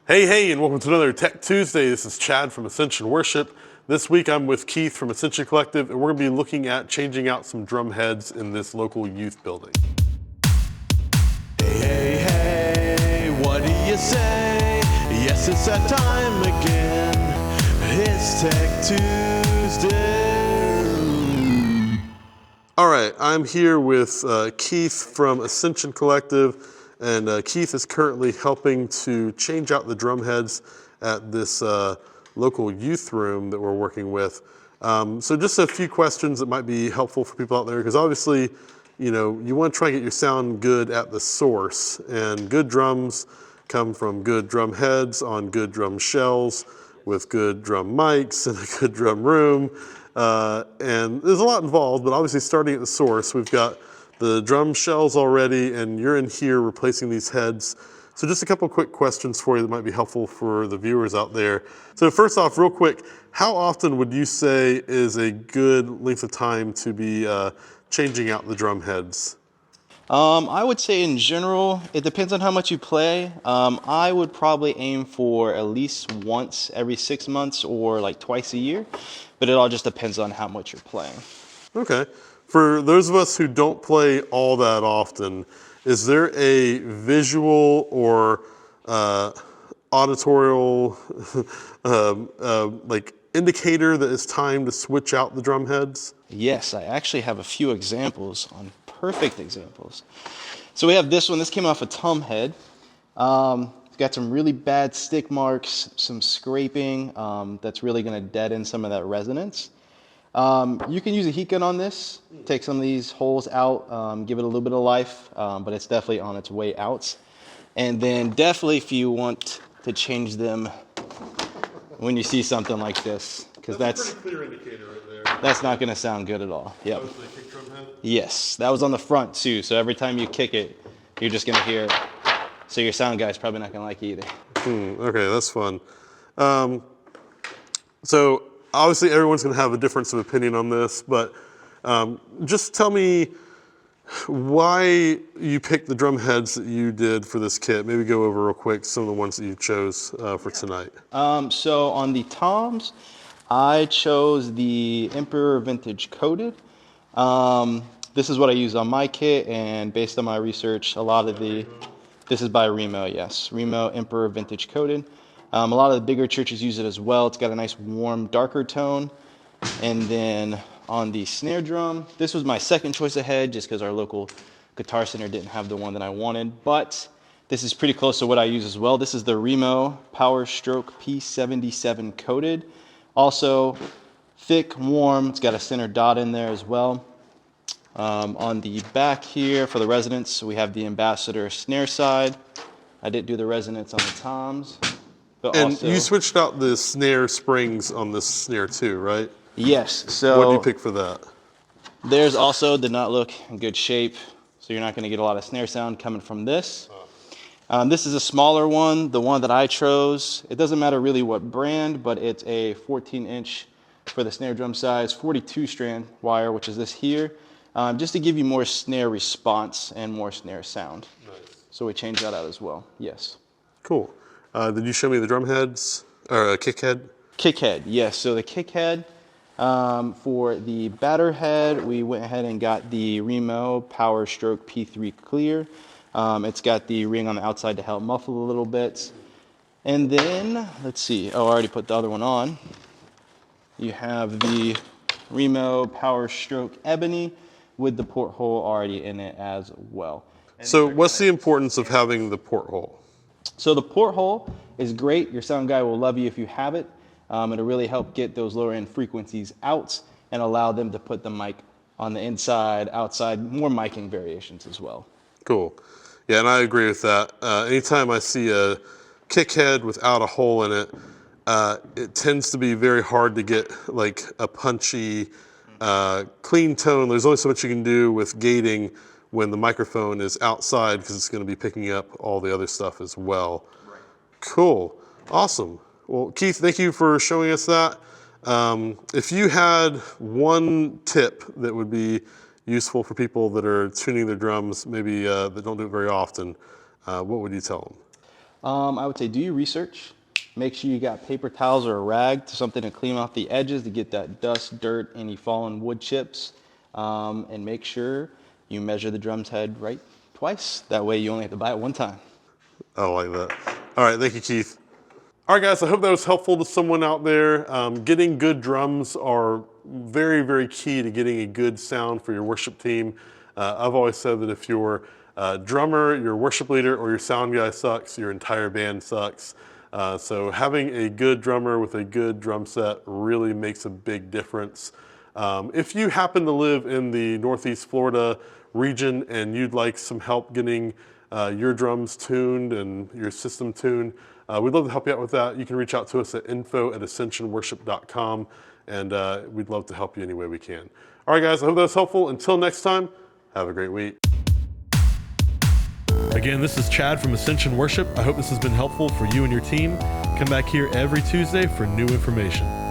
Hey, and welcome to another Tech Tuesday. This is Chad from Ascension Worship. This week I'm with Keith from Ascension Collective, and we're going to be looking at changing out some drum heads in this local youth building. Hey, what do you say? Yes, it's that time again. It's Tech Tuesday. All right, I'm here with Keith from Ascension Collective, and Keith is currently helping to change out the drum heads at this local youth room that we're working with. So just a few questions that might be helpful for people out there, because obviously, you know, you want to try and get your sound good at the source, and good drums come from good drum heads on good drum shells with good drum mics and a good drum room. And there's a lot involved, but obviously starting at the source, we've got the drum shells already, and you're in here replacing these heads. So just a couple quick questions for you that might be helpful for the viewers out there. So first off, real quick, how often would you say is a good length of time to be changing out the drum heads? I would say in general, it depends on how much you play. I would probably aim for at least once every 6 months or like twice a year, but it all just depends on how much you're playing. Okay. For those of us who don't play all that often, is there a visual or auditorial like indicator that it's time to switch out the drum heads? Yes, I actually have a few examples on perfect examples. So we have this one. This came off a tom head. It's got some really bad stick marks, some scraping that's really going to deaden some of that resonance. You can use a heat gun on this, take some of these holes out, give it a little bit of life, but it's definitely on its way out. And then definitely if you want to change them when you see something like this, because that's a pretty clear indicator right there. that's not going to sound good at all. Yep. That was the kick drum head? Yes, that was on the front too, so every time you kick it, you're just going to hear it. So your sound guy's probably not going to like it either. Okay, that's fun. So obviously everyone's going to have a difference of opinion on this, but just tell me why you picked the drum heads that you did for this kit. Maybe go over real quick some of the ones that you chose for tonight. So on the toms, I chose the Emperor Vintage Coated. This is what I use on my kit, and based on my research, this is by Remo, yes. Remo Emperor Vintage Coated. A lot of the bigger churches use it as well. It's got a nice warm, darker tone. And then on the snare drum, this was my second choice of head just because our local guitar center didn't have the one that I wanted. But this is pretty close to what I use as well. This is the Remo Power Stroke P77 Coated. Also thick, warm. It's got a center dot in there as well. On the back here for the resonance, we have the Ambassador snare side. I didn't do the resonance on the toms. But And also, you switched out the snare springs on this snare too, right? yes, so What did you pick for that? theirs also did not look in good shape, so you're not going to get a lot of snare sound coming from this. This is a smaller one, the one that I chose. It doesn't matter really what brand, but it's a 14-inch for the snare drum size, 42-strand wire, which is this here, just to give you more snare response and more snare sound. Nice. So we changed that out as well, yes. Cool. Did you show me the drum heads or kick head? Kick head, yes. So the kick head, for the batter head, we went ahead and got the Remo Power Stroke P3 Clear. It's got the ring on the outside to help muffle a little bit. And then, let's see, I already put the other one on. You have the Remo Power Stroke Ebony with the porthole already in it as well. So what's the importance of having the porthole? So the porthole is great. Your sound guy will love you if you have it. It'll really help get those lower end frequencies out and allow them to put the mic on the inside, outside, more miking variations as well. Cool. Yeah, and I agree with that. Anytime I see a kick head without a hole in it, it tends to be very hard to get like a punchy, clean tone. There's only so much you can do with gating when the microphone is outside because it's going to be picking up all the other stuff as well. Right. Cool. Awesome. Well, Keith, thank you for showing us that. If you had one tip that would be useful for people that are tuning their drums, maybe that don't do it very often, what would you tell them? I would say do your research. Make sure you got paper towels or a rag to something to clean off the edges to get that dust, dirt, any fallen wood chips. And make sure you measure the drum's head right twice. That way you only have to buy it one time. I like that. All right, thank you, Keith. All right, guys, I hope that was helpful to someone out there. Getting good drums are very, very key to getting a good sound for your worship team. I've always said that if your drummer, your worship leader, or your sound guy sucks, your entire band sucks. So having a good drummer with a good drum set really makes a big difference. If you happen to live in the Northeast Florida region and you'd like some help getting your drums tuned and your system tuned, we'd love to help you out with that. You can reach out to us at info@ascensionworship.com, and we'd love to help you any way we can. All right, guys, I hope that was helpful. Until next time, have a great week. Again, this is Chad from Ascension Worship. I hope this has been helpful for you and your team. Come back here every Tuesday for new information.